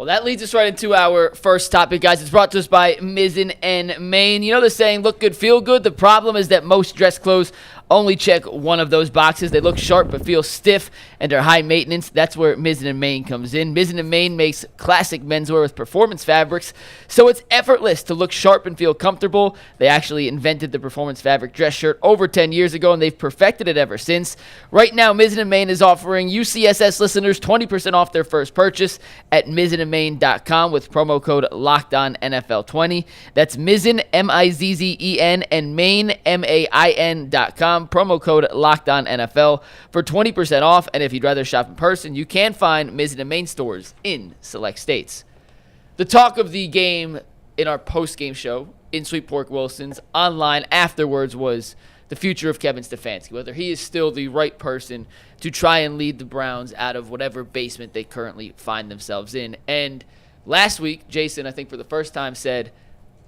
Well, that leads us right into our first topic, guys. It's brought to us by Mizzen and Main. You know the saying, look good, feel good? The problem is that most dress clothes only check one of those boxes. They look sharp but feel stiff and are high maintenance. That's where Mizzen and Main comes in. Mizzen and Main makes classic menswear with performance fabrics, so it's effortless to look sharp and feel comfortable. They actually invented the performance fabric dress shirt over 10 years ago, and they've perfected it ever since. Right now, Mizzen and Main is offering UCSS listeners 20% off their first purchase at MizzenandMain.com with promo code LOCKEDONNFL20. That's Mizzen, M-I-Z-Z-E-N, and Main, M-A-I-N.com. Promo code LOCKEDONNFL for 20% off. And if you'd rather shop in person, you can find Mizzen and Main stores in select states. The talk of the game in our post-game show in Sweet Pork Wilson's online afterwards was the future of Kevin Stefanski, whether he is still the right person to try and lead the Browns out of whatever basement they currently find themselves in. And last week, Jason, I think for the first time, said,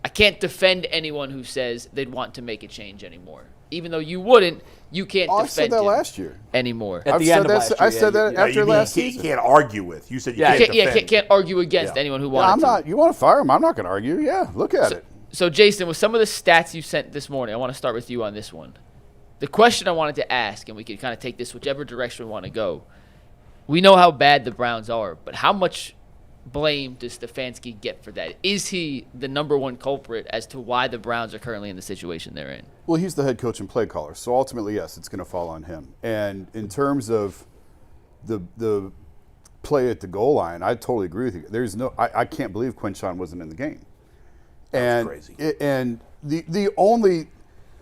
I can't defend anyone who says they'd want to make a change anymore. Even though you wouldn't, you can't defend I said that him last year. anymore. At the end of last year. I said that after last season. You can't argue with. You said you Can't argue against anyone who wanted I'm not. You want to fire him? I'm not going to argue. Yeah, look at it. So, Jason, with some of the stats you sent this morning, I want to start with you on this one. The question I wanted to ask, and we can kind of take this whichever direction we want to go. We know how bad the Browns are, but how much blame does Stefanski get for that? Is he the number one culprit as to why the Browns are currently in the situation they're in? Well, he's the head coach and play caller, so ultimately, yes, it's going to fall on him. And in terms of the play at the goal line, I totally agree with you. There's no, I can't believe Quinshawn wasn't in the game. That's crazy. And the only,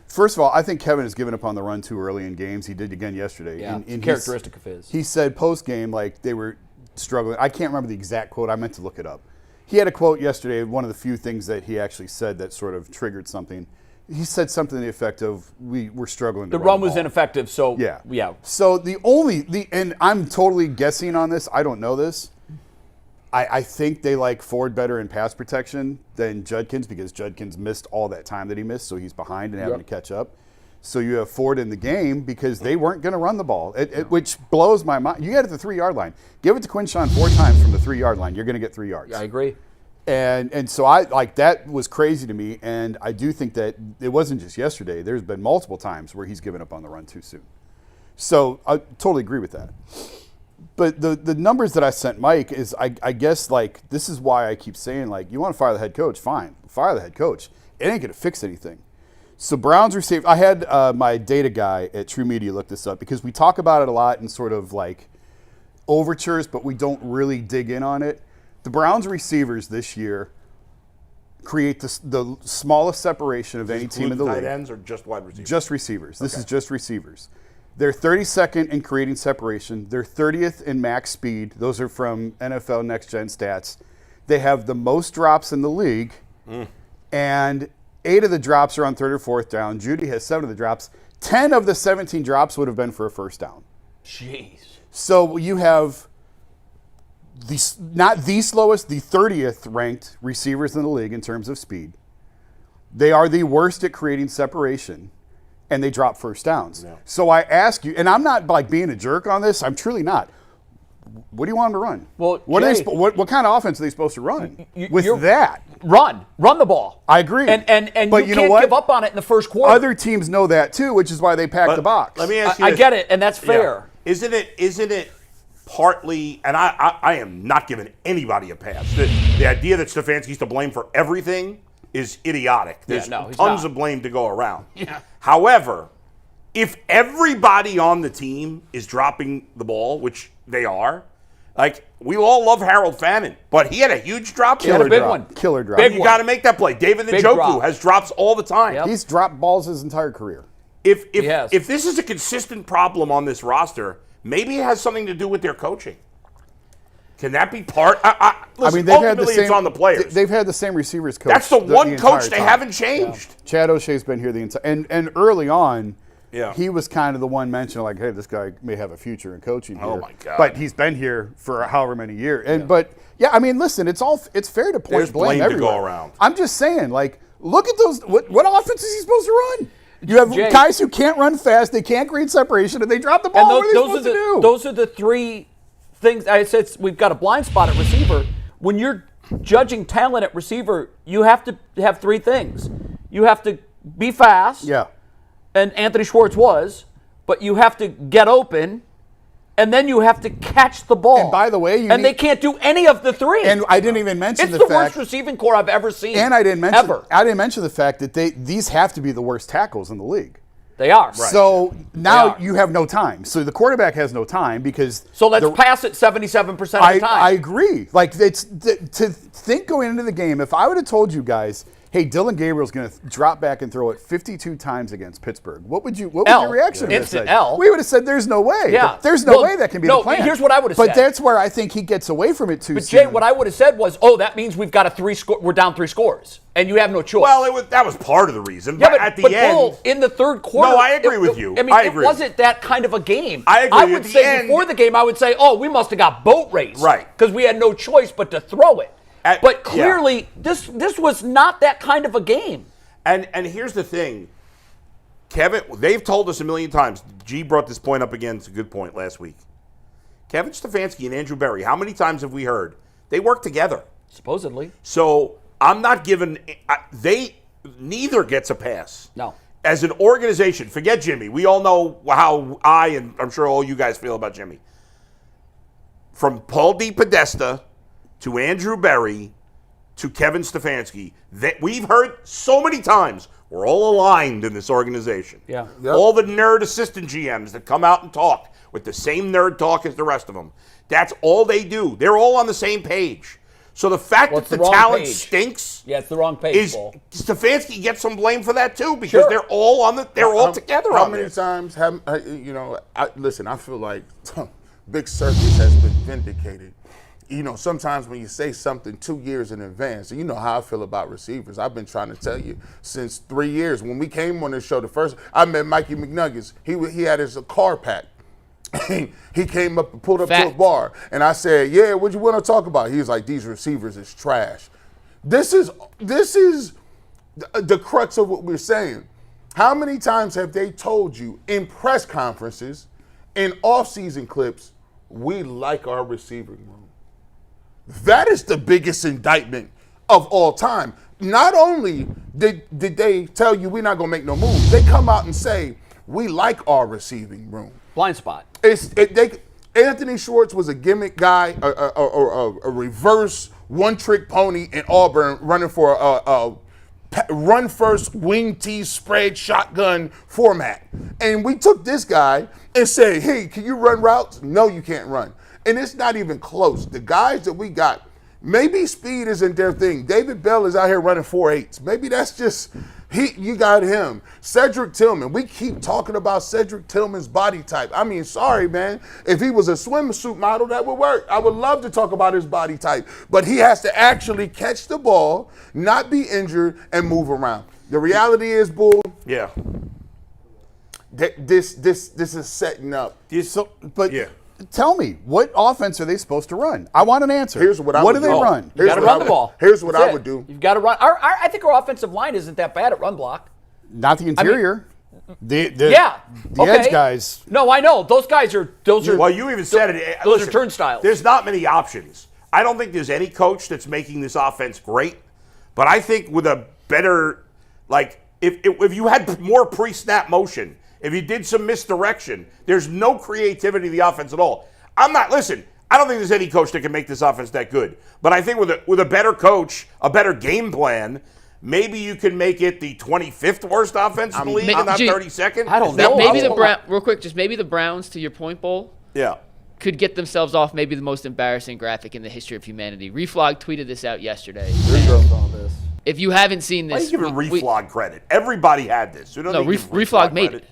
first of all, I think Kevin has given up on the run too early in games. He did again yesterday. Yeah, it's a characteristic of his. He said post game like they were struggling. I can't remember the exact quote. I meant to look it up. He had a quote yesterday, one of the few things that he actually said that sort of triggered something. He said something to the effect of, we're struggling to run. The run the was ball. ineffective, so yeah. So and I'm totally guessing on this, I don't know this. I think they like Ford better in pass protection than Judkins because Judkins missed all that time that he missed, so he's behind and having to catch up. So you have Ford in the game because they weren't going to run the ball, which blows my mind. You get it at the 3-yard line. Give it to Quinshawn 4 times from the 3-yard line. You're going to get 3 yards. I agree. And so I like that was crazy to me, and I do think that it wasn't just yesterday. There's been multiple times where he's given up on the run too soon. So I totally agree with that. But the numbers that I sent Mike is, I guess, like, this is why I keep saying, like, you want to fire the head coach, fine. Fire the head coach. It ain't going to fix anything. So Browns received, I had my data guy at True Media look this up because we talk about it a lot in sort of like overtures, but we don't really dig in on it. The Browns receivers this year create the smallest separation of any team in the league. Tight ends or just wide receivers? Just receivers. This is just receivers. They're 32nd in creating separation. They're 30th in max speed. Those are from NFL Next Gen stats. They have the most drops in the league, and 8 of the drops are on 3rd or 4th down. Judy has 7 of the drops. 10 of the 17 drops would have been for a first down. Jeez. So you have not the slowest, the 30th ranked receivers in the league in terms of speed. They are the worst at creating separation, and they drop first downs. Yeah. So I ask you, and I'm not like being a jerk on this, I'm truly not. What do you want them to run? Well, what kind of offense are they supposed to run with that? Run the ball. I agree. And but you can't give up on it in the first quarter. Other teams know that too, which is why they pack the box. Let me ask you I get it, and that's fair. Yeah. Isn't it partly, and I am not giving anybody a pass. The idea that Stefanski's to blame for everything is idiotic. There's tons of blame to go around. Yeah. However, if everybody on the team is dropping the ball, which they are, like, we all love Harold Fannin, but he had a huge drop. Killer drop. Killer drop. You got to make that play. David Njoku has drops all the time. Yep. He's dropped balls his entire career. If this is a consistent problem on this roster, maybe it has something to do with their coaching. Can that be part? Listen, they've had the same. It's on the players. They've had the same receivers coach. That's the one coach they time. haven't changed. Yeah. Chad O'Shea's been here the entire. And early on, yeah, he was kind of the one mentioned, like, hey, this guy may have a future in coaching here. Oh my God! But he's been here for however many years. And listen, it's fair to point There's blame to everywhere. go around. I'm just saying, like, look at those. What offense is he supposed to run? You have guys who can't run fast, they can't create separation, and they drop the ball. What are they supposed to do? Those are the three things. I said we've got a blind spot at receiver. when you're judging talent at receiver, you have to have three things. You have to be fast. Yeah. And Anthony Schwartz was, but you have to get open, and then you have to catch the ball. And by the way, they can't do any of the three. And I didn't even mention it's the the fact, worst receiving core I've ever seen. And I didn't mention the fact that these have to be the worst tackles in the league. They are. Right. So now you have no time. So the quarterback has no time because. So let's pass it 77% of the time. I agree. Like to think going into the game, if I would have told you guys, hey, Dylan Gabriel's going to drop back and throw it 52 times against Pittsburgh, what would your reaction have Instant been? L. We would have said, there's no way. Yeah. There's no way that can be the plan. Here's what I would have said. But that's where I think he gets away from it too But soon. Jay, what I would have said was, that means we're down 3 scores, and you have no choice. Well, that was part of the reason. Yeah, but at the end, Bull, in the third quarter. No, I agree with you. I mean, I agree. It wasn't that kind of a game. I agree. I would say before the game, I would say, we must have got boat raced. Right. Because we had no choice but to throw it. But clearly, this was not that kind of a game. And here's the thing, Kevin, they've told us a million times. G brought this point up again. It's a good point last week. Kevin Stefanski and Andrew Berry, how many times have we heard? They work together. Supposedly. So I'm not giving, neither gets a pass. No. As an organization, forget Jimmy. We all know how and I'm sure all you guys feel about Jimmy. From Paul DePodesta to Andrew Berry to Kevin Stefanski, that we've heard so many times, we're all aligned in this organization. Yeah. Yep. All the nerd assistant GMs that come out and talk with the same nerd talk as the rest of them. That's all they do. They're all on the same page. So the fact that the talent stinks, it's the wrong page. Stefanski gets some blame for that too because they're all all together. How many times have listen? I feel like Big Circus has been vindicated. Sometimes when you say something 2 years in advance, and you know how I feel about receivers. I've been trying to tell you since 3 years. When we came on this show, I met Mikey McNuggets. He had his car packed. He came up and pulled up to a bar, and I said, "Yeah, what you want to talk about?" He was like, "These receivers is trash." This is the crux of what we're saying. How many times have they told you in press conferences, in off-season clips, we like our receiving room? That is the biggest indictment of all time. Not only did they tell you we're not going to make no moves, they come out and say, we like our receiving room. Blind spot. Anthony Schwartz was a gimmick guy, a reverse one-trick pony in Auburn running for a run first, wing T spread shotgun format. And we took this guy and said, hey, can you run routes? No, you can't run. And it's not even close. The guys that we got, maybe speed isn't their thing. David Bell is out here running 4.8s. Maybe that's just, you got him. Cedric Tillman, we keep talking about Cedric Tillman's body type. I mean, sorry, man. If he was a swimsuit model, that would work. I would love to talk about his body type. But he has to actually catch the ball, not be injured, and move around. The reality is, Bull. Yeah. This is setting up. Tell me, what offense are they supposed to run? I want an answer. Here's what I What would do they do. run? You got to run the ball. Here's what That's I would do. You've got to run. I think our offensive line isn't that bad at run block. Not the interior. The okay. edge guys. No, I know. Those guys are. Well, you even said it. Those are turnstiles. There's not many options. I don't think there's any coach that's making this offense great. But I think with a better, if you had more pre-snap motion, if you did some misdirection, there's no creativity in the offense at all. I don't think there's any coach that can make this offense that good. But I think with a better coach, a better game plan, maybe you can make it the 25th worst offense in the league and not 32nd. I don't know. Maybe the Browns, real quick, just maybe the Browns, to your point, Bull, could get themselves off maybe the most embarrassing graphic in the history of humanity. Reflog tweeted this out yesterday. If you haven't seen this, why are you giving Reflog credit? Everybody had this. Reflog made it.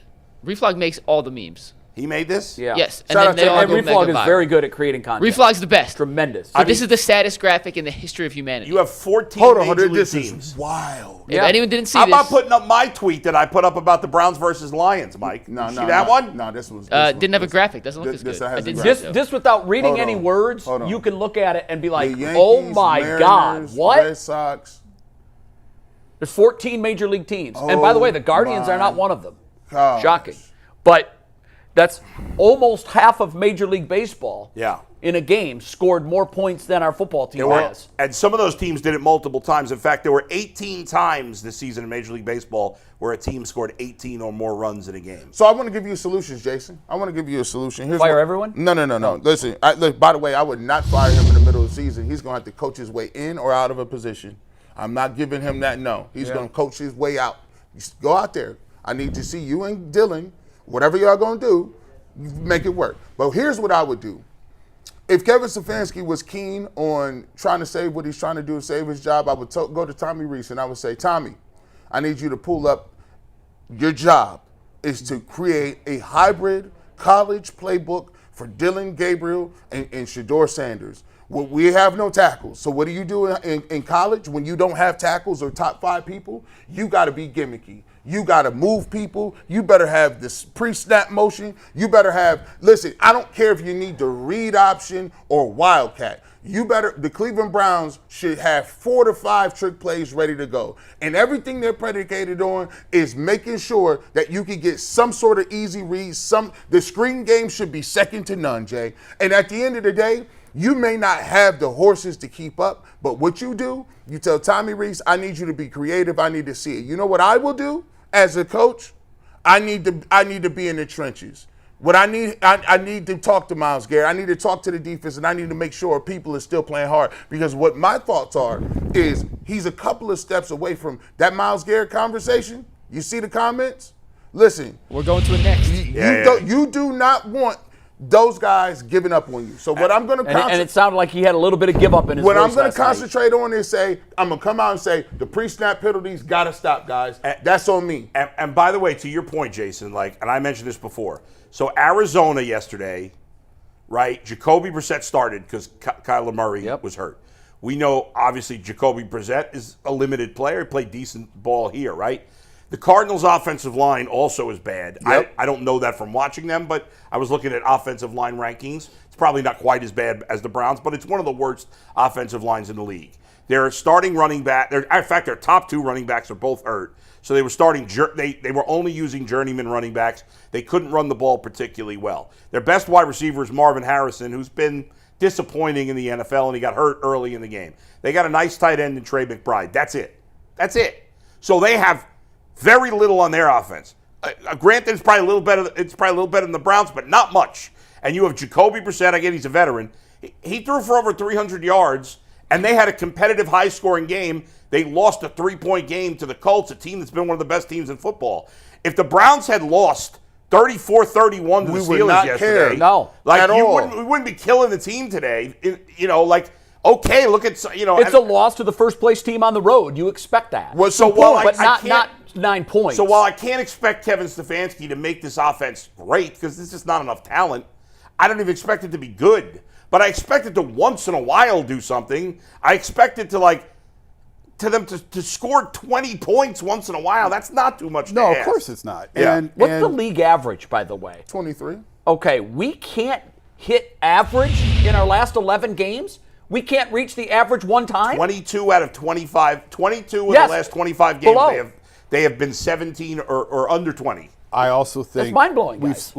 Reflog makes all the memes. He made this? Yeah. Yes. And then they all go mega Reflog is viral. very good at creating content. Reflog's the best. Tremendous. This is the saddest graphic in the history of humanity. You have 14 major league This teams. is wild. If anyone didn't see How this, about putting up my tweet that I put up about the Browns versus Lions, Mike? See that one? No, this was. didn't have a graphic. Doesn't look as good. I didn't see it, though. This without reading Hold any on. words, Hold on. you can look at it and be like, The Yankees, oh my God, Mariners, what? Red Sox. There's 14 major league teams. And by the way, the Guardians are not one of them. Gosh. Shocking. But That's almost half of Major League Baseball. Yeah. In a game, scored more points than our football team has. And some of those teams did it multiple times. In fact, there were 18 times this season in Major League Baseball where a team scored 18 or more runs in a game. So I want to give you solutions, Jason. I want to give you a solution. Fire everyone? No. Listen, look, by the way, I would not fire him in the middle of the season. He's going to have to coach his way in or out of a position. I'm not giving him that no. He's going to coach his way out. Just go out there. I need to see you and Dylan, whatever y'all going to do, make it work. But here's what I would do. If Kevin Stefanski was keen on trying to save what he's trying to do, save his job, I would go to Tommy Reese and I would say, Tommy, I need you to pull up. Your job is to create a hybrid college playbook for Dylan Gabriel and Shedeur Sanders. Well, we have no tackles. So what do you do in college when you don't have tackles or top 5 people? You got to be gimmicky. You got to move people. You better have this pre-snap motion. You better have, listen, I don't care if you need the read option or wildcat. The Cleveland Browns should have 4 to 5 trick plays ready to go. And everything they're predicated on is making sure that you can get some sort of easy read. The screen game should be second to none, Jay. And at the end of the day, you may not have the horses to keep up, but what you do, you tell Tommy Reese, I need you to be creative. I need to see it. You know what I will do as a coach? I need to be in the trenches. What I need to talk to Myles Garrett. I need to talk to the defense, and I need to make sure people are still playing hard. Because what my thoughts are is he's a couple of steps away from that Myles Garrett conversation. You see the comments? Listen. We're going to it next. You do not want those guys giving up on you. So what I'm going to concentrate. And it sounded like he had a little bit of give up in his What voice I'm going last to concentrate on is I'm going to come out and say the pre-snap penalties got to stop, guys. That's on me. And by the way, to your point, Jason, and I mentioned this before. So Arizona yesterday, right? Jacoby Brissett started because Kyler Murray was hurt. We know, obviously, Jacoby Brissett is a limited player. He played decent ball here, right? The Cardinals' offensive line also is bad. Yep. I don't know that from watching them, but I was looking at offensive line rankings. It's probably not quite as bad as the Browns, but it's one of the worst offensive lines in the league. Their starting running back, in fact, their top 2 running backs are both hurt. So they were they were only using journeyman running backs. They couldn't run the ball particularly well. Their best wide receiver is Marvin Harrison, who's been disappointing in the NFL, and he got hurt early in the game. They got a nice tight end in Trey McBride. That's it. So they have very little on their offense. Granted, it's probably a little better. It's probably a little better than the Browns, but not much. And you have Jacoby Brissett. Again, he's a veteran. He threw for over 300 yards, and they had a competitive, high-scoring game. They lost a 3-point game to the Colts, a team that's been one of the best teams in football. If the Browns had lost 34-31 to the Steelers yesterday, No, at all. We wouldn't be killing the team today. Okay, look at it's a loss to the first-place team on the road. You expect that. Well, but not 9 points. So while I can't expect Kevin Stefanski to make this offense great because there's just not enough talent, I don't even expect it to be good. But I expect it to once in a while do something. I expect it to them to score 20 points once in a while. That's not too much to ask. Of course it's not. Yeah. What's the league average, by the way? 23. Okay, we can't hit average in our last 11 games? We can't reach the average one time? 22 out of 25. 22 in Yes. the last 25 games. Below. They have been 17 or under 20. I also think That's mind-blowing, guys.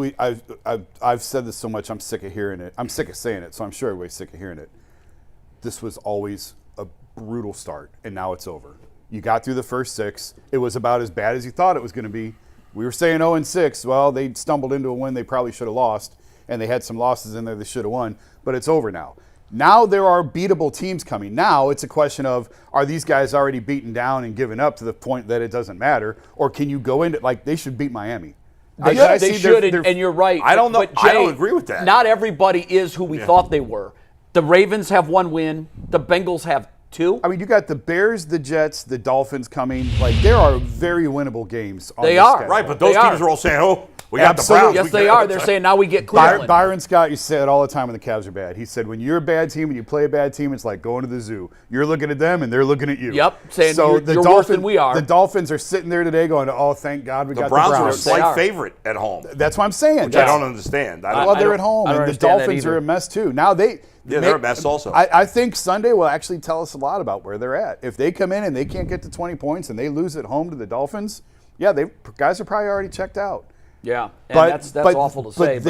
I've said this so much, I'm sick of hearing it. I'm sick of saying it, so I'm sure everybody's sick of hearing it. This was always a brutal start, and now it's over. You got through the first 6. It was about as bad as you thought it was going to be. We were saying 0-6. Well, they stumbled into a win they probably should have lost, and they had some losses in there they should have won, but it's over now. Now there are beatable teams coming. Now it's a question of, are these guys already beaten down and given up to the point that it doesn't matter? Or can you go into, they should beat Miami. They should, and you're right. I don't know. But Jay, I don't agree with that. Not everybody is who we thought they were. The Ravens have 1 win. The Bengals have 2. I mean, you got the Bears, the Jets, the Dolphins coming. There are very winnable games on They this are. schedule. Right, but those They teams are. are all saying, we got Absolutely. the Browns. Yes, they are. They're saying now we get Cleveland. Byron Scott, you say it all the time when the Cavs are bad. He said, when you're a bad team and you play a bad team, it's like going to the zoo. You're looking at them and they're looking at you. Yep, saying so you're worse than we are. The Dolphins are sitting there today going, oh, thank God we got the Browns Browns. are a slight are. favorite at home. That's what I'm saying. Which I don't understand. Well, they're at home, I don't and the understand that Dolphins either. are a mess too. Now they're a mess also. I think Sunday will actually tell us a lot about where they're at. If they come in and they can't get to 20 points and they lose at home to the Dolphins, guys are probably already checked out. Yeah, and that's awful to say. But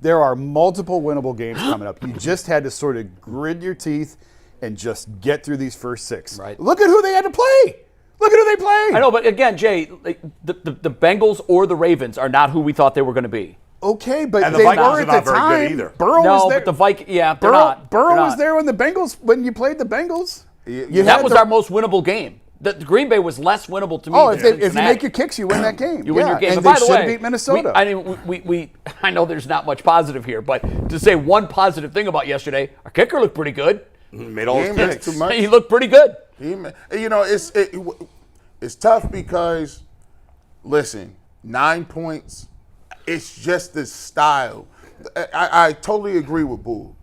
there are multiple winnable games coming up. You just had to sort of grit your teeth and just get through these first 6. Right. Look at who they had to play. Look at who they played. I know, but again, Jay, like, the Bengals or the Ravens are not who we thought they were going to be. Okay, but And the they Vikings were are at not the very good time. either. Burrow No, was there. but the Vikings, they're Burrow, not. Burrow They're was not. there when you played the Bengals. That was our most winnable game. The Green Bay was less winnable to me. Oh, than if you make your kicks, you win that game. You win your game. And And they by the should way, have beat Minnesota. I know there's not much positive here, but to say one positive thing about yesterday, our kicker looked pretty good. Made all his He made picks. too much. He looked pretty good. It's tough because, listen, 9 points, it's just the style. I totally agree with Boo.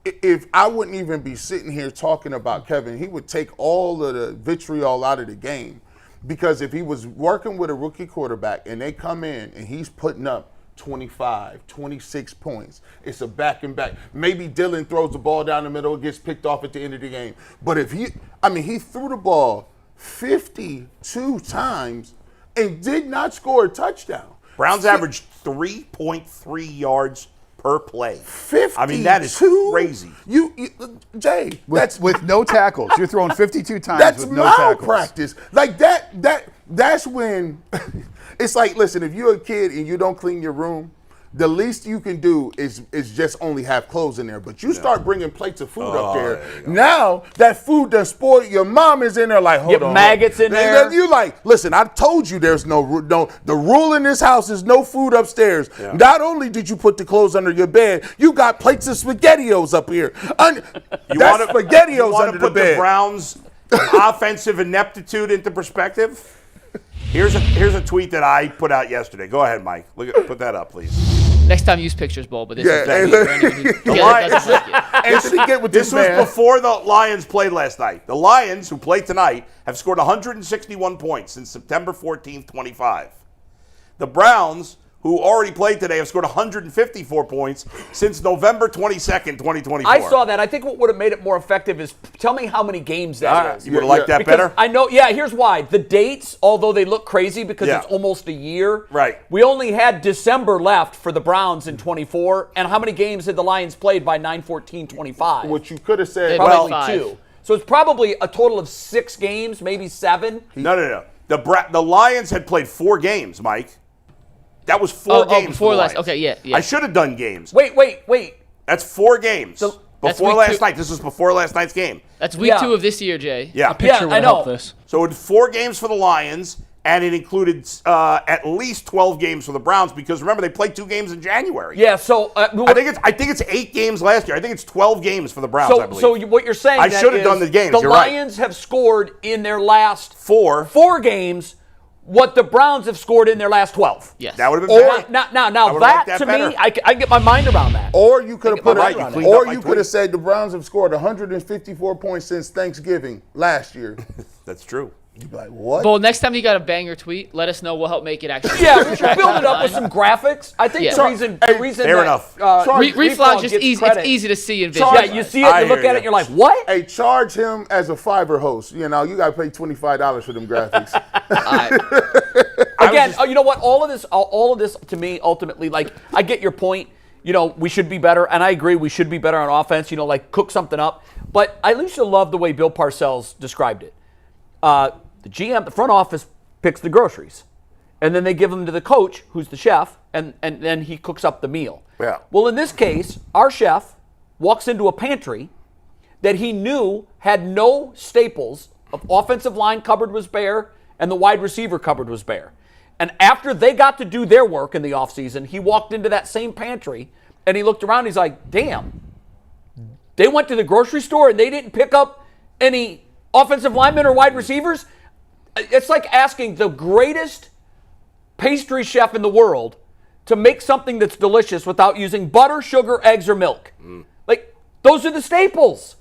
If I wouldn't even be sitting here talking about Kevin, he would take all of the vitriol out of the game. Because if he was working with a rookie quarterback and they come in and he's putting up 25, 26 points, it's a back and back. Maybe Dylan throws the ball down the middle, gets picked off at the end of the game. But he threw the ball 52 times and did not score a touchdown. Browns averaged 3.3 yards per play. 52? I mean, that is crazy. Jay, with no tackles. You're throwing 52 times that's with no tackles. malpractice. Like that's when it's like, listen, if you're a kid and you don't clean your room, the least you can do is just only have clothes in there. But you start bringing plates of food up there. Now that food done spoiled. Your mom is in there like, hold on. Maggots in there. You like, listen, I told you there's no. The rule in this house is no food upstairs. Yeah. Not only did you put the clothes under your bed, you got plates of SpaghettiOs up here. You That's wanna- SpaghettiOs you wanna under the put bed. the Browns' offensive ineptitude into perspective? Here's a tweet that I put out yesterday. Go ahead, Mike. Put that up, please. Next time, use pictures, Bull. But this Yeah, is bad hey, for anyone who doesn't like it. Anthony, get with This this was man. before the Lions played last night. The Lions, who played tonight, have scored 161 points since September 14th, 25. The Browns, who already played today, have scored 154 points since November 22nd, 2024. I saw that. I think what would have made it more effective is tell me how many games that is. You would have liked that Because better? I know, yeah, here's why. The dates, although they look crazy because Yeah. it's almost a year. Right. We only had December left for the Browns in 24. And how many games had the Lions played by 9/14/25? What you could have said. Probably Well, 2. So it's probably a total of 6 games, maybe 7. No. The Lions had played 4 games, Mike. That was 4 games. before for the last. Lions. Okay, yeah. I should have done games. Wait. That's 4 games. that's Before week last 2. night. This was before last night's game. That's week Yeah. 2 of this year, Jay. Yeah. Yeah, I know. This. So it's 4 games for the Lions, and it included at least 12 games for the Browns because remember they played 2 games in January. Yeah, so I think it's 8 games last year. I think it's 12 games for the Browns. I believe. So what you're saying? I then should have is done the games, The you're right. Lions have scored in their last 4. 4 games what the Browns have scored in their last 12. Yes. That would have been Or- better. Now would've that liked that to better. me, I can get my mind around that. Or you could have put Right, it, you cleaned up or my you tweet. could have said the Browns have scored 154 points since Thanksgiving last year. That's true. You'd be like, what? Bull, next time you got a banger tweet, let us know. We'll help make it actually. Yeah, we should build it up with some graphics. I think Yeah. the reason Fair that enough. Reflog just gets easy. credit- It's easy to see and Yeah, visualize. you see it, I you look hear at you. it, you're like, what? Hey, charge him as a Fiverr host. You know, you got to pay $25 for them graphics. Again, you know what? All of this to me, ultimately, like, I get your point. You know, we should be better, and I agree we should be better on offense, you know, like cook something up. But I used to love the way Bill Parcells described it. The GM, the front office, picks the groceries. And then they give them to the coach, who's the chef, and then he cooks up the meal. Yeah. Well, in this case, our chef walks into a pantry that he knew had no staples. The offensive line cupboard was bare, and the wide receiver cupboard was bare. And after they got to do their work in the offseason, he walked into that same pantry, and he looked around, he's like, damn, they went to the grocery store and they didn't pick up any offensive linemen or wide receivers? It's like asking the greatest pastry chef in the world to make something that's delicious without using butter, sugar, eggs, or milk. Like, those are the staples.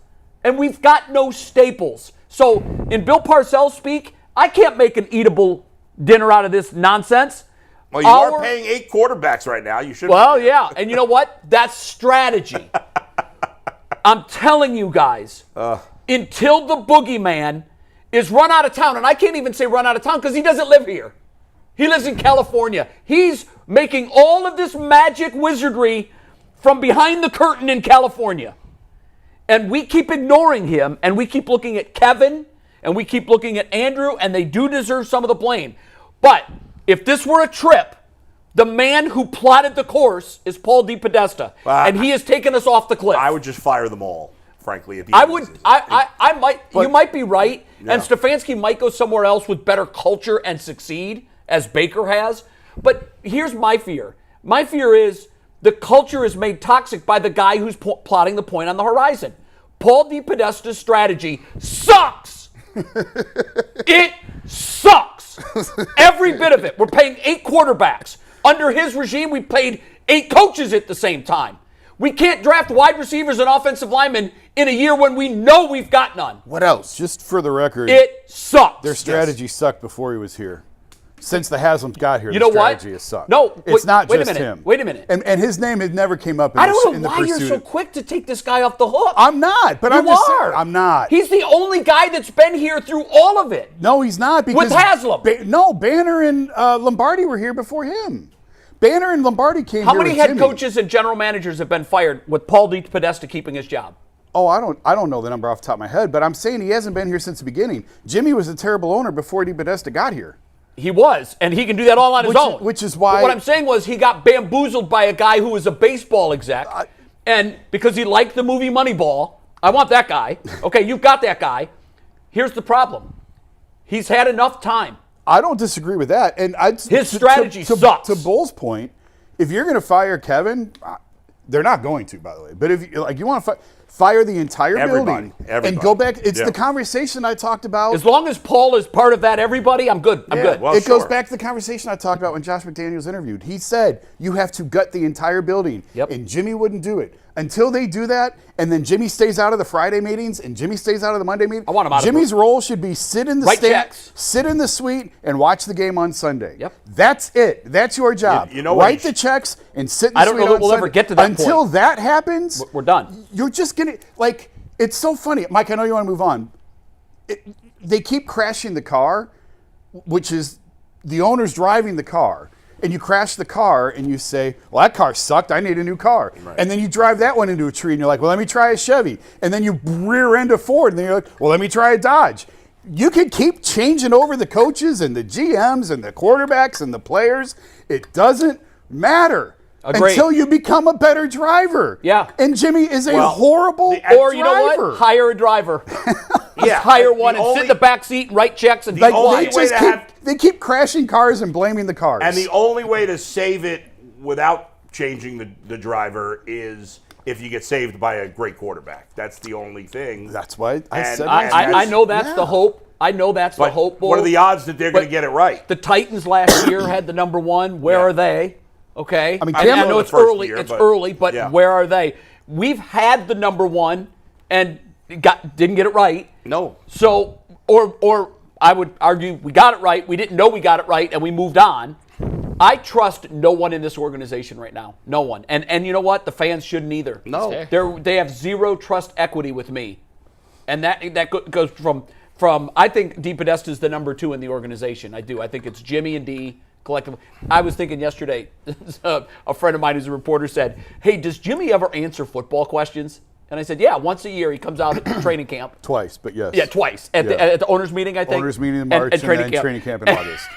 And we've got no staples. So, in Bill Parcells speak, I can't make an eatable dinner out of this nonsense. Well, you are paying 8 quarterbacks right now. You should. Well, yeah. And you know what? That's strategy. I'm telling you guys, until the boogeyman is run out of town, and I can't even say run out of town because he doesn't live here. He lives in California. He's making all of this magic wizardry from behind the curtain in California. And we keep ignoring him, and we keep looking at Kevin, and we keep looking at Andrew, and they do deserve some of the blame. But if this were a trip, the man who plotted the course is Paul DePodesta, and he has taken us off the cliff. I would just fire them all, frankly. At the I end would. of the season. I might. You might be right, Yeah. and Stefanski might go somewhere else with better culture and succeed, as Baker has. But here's my fear. My fear is the culture is made toxic by the guy who's plotting the point on the horizon. Paul DePodesta's strategy sucks. It sucks. Every bit of it. We're paying 8 quarterbacks. Under his regime, we paid 8 coaches at the same time. We can't draft wide receivers and offensive linemen in a year when we know we've got none. What else? Just for the record, It sucks. their strategy sucked before he was here. Since the Haslams got here, You the know what? strategy has sucked. No, it's not wait a just minute. him. Wait a minute. And his name had never came up in, I don't in know the why you're pursuit. so quick to take this guy off the hook. I'm not, but I'm just saying, I'm not. He's the only guy that's been here through all of it. No, he's not. Because With Haslam. Banner and Lombardi were here before him. Banner and Lombardi came How here many with head Jimmy. coaches and general managers have been fired with Paul DePodesta keeping his job? Oh, I don't know the number off the top of my head, but I'm saying he hasn't been here since the beginning. Jimmy was a terrible owner before DePodesta got here. He was, and he can do that all on his own. Which is why. But what I'm saying was he got bamboozled by a guy who was a baseball exec, and because he liked the movie Moneyball, I want that guy. Okay, you've got that guy. Here's the problem. He's had enough time. I don't disagree with that. And His strategy sucks. To Bull's point, if you're going to fire Kevin, they're not going to, by the way. But if you want to fire the entire building and go back, it's the conversation I talked about. As long as Paul is part of that, everybody, I'm good. I'm good. Well, It goes back to the conversation I talked about when Josh McDaniels interviewed. He said you have to gut the entire building, and Jimmy wouldn't do it. Until they do that, and then Jimmy stays out of the Friday meetings, and Jimmy stays out of the Monday meetings. I want him out of Jimmy's the- role should be sit in the Write stand, checks. sit in the suite, and watch the game on Sunday. Yep. That's it. That's your job. You know what Write he the checks and sit in the I don't suite know that on we'll Sunday. ever get to that Until point. that happens, We're done. You're just going to, it's so funny. Mike, I know you want to move on. They keep crashing the car, which is the owner's driving the car. And you crash the car and you say, well, that car sucked. I need a new car. Right. And then you drive that one into a tree and you're like, well, let me try a Chevy. And then you rear end a Ford and then you're like, well, let me try a Dodge. You can keep changing over the coaches and the GMs and the quarterbacks and the players. It doesn't matter. Agreed. Until you become a better driver. Yeah. And Jimmy is a horrible Or you know driver. what? Hire a driver. Yeah, Hire one and only- sit in the back seat and write checks and be only quiet. way to have- They keep crashing cars and blaming the cars. And the only way to save it without changing the driver is if you get saved by a great quarterback. That's the only thing. That's why I And- said I know that's the hope. I know that's the But hope. what are the odds that they're going to But get it right? The Titans last year had the number one. Where are they? Okay. I mean, I Cameron- know the it's first early. year, It's but- early, but yeah. where are they? We've had the number one and didn't get it right. No. So, or I would argue we got it right. We didn't know we got it right, and we moved on. I trust no one in this organization right now. No one. And you know what? The fans shouldn't either. No. They have zero trust equity with me, and that goes from I think DePodesta is the number 2 in the organization. I do. I think it's Jimmy and D collectively. I was thinking yesterday, a friend of mine who's a reporter said, "Hey, does Jimmy ever answer football questions?" And I said, "Yeah, once a year he comes out at training camp." Twice, but yes. Yeah, twice at the owners' meeting. I think Owners meeting in March and then training camp in August.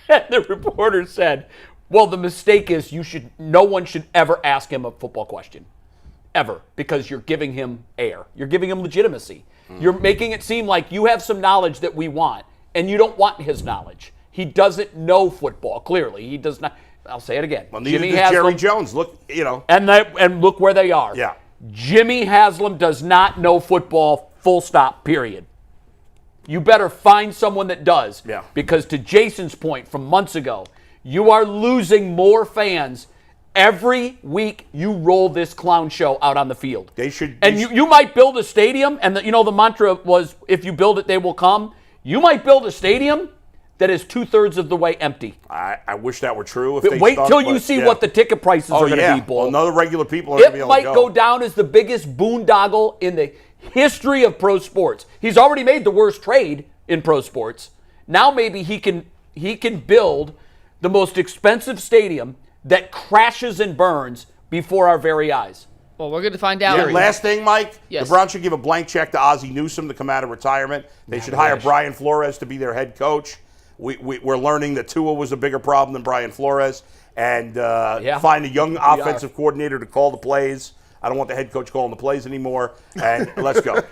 And the reporter said, "Well, the mistake is no one should ever ask him a football question, ever, because you're giving him air. You're giving him legitimacy. You're making it seem like you have some knowledge that we want, and you don't want his knowledge. He doesn't know football. Clearly, he does not. I'll say it again. Well, neither does Jerry Jones. Look, and look where they are. Yeah. Jimmy Haslam does not know football. Full stop. Period. You better find someone that does. Yeah. Because to Jason's point from months ago, you are losing more fans every week you roll this clown show out on the field. You might build a stadium, and the mantra was, if you build it, they will come. You might build a stadium that is 2/3 of the way empty. I wish that were true. Wait till you see what the ticket prices are going to be, Bull. Well, none of the regular people are going to be It able might to go down as the biggest boondoggle in the history of pro sports. He's already made the worst trade in pro sports. Now maybe he can build the most expensive stadium that crashes and burns before our very eyes. Well, we're going to find out. Yeah, last thing, Mike, Yes. the Browns should give a blank check to Ozzie Newsome to come out of retirement. They should hire Brian Flores to be their head coach. We're learning that Tua was a bigger problem than Brian Flores. And find a young offensive coordinator to call the plays. I don't want the head coach calling the plays anymore. And let's go.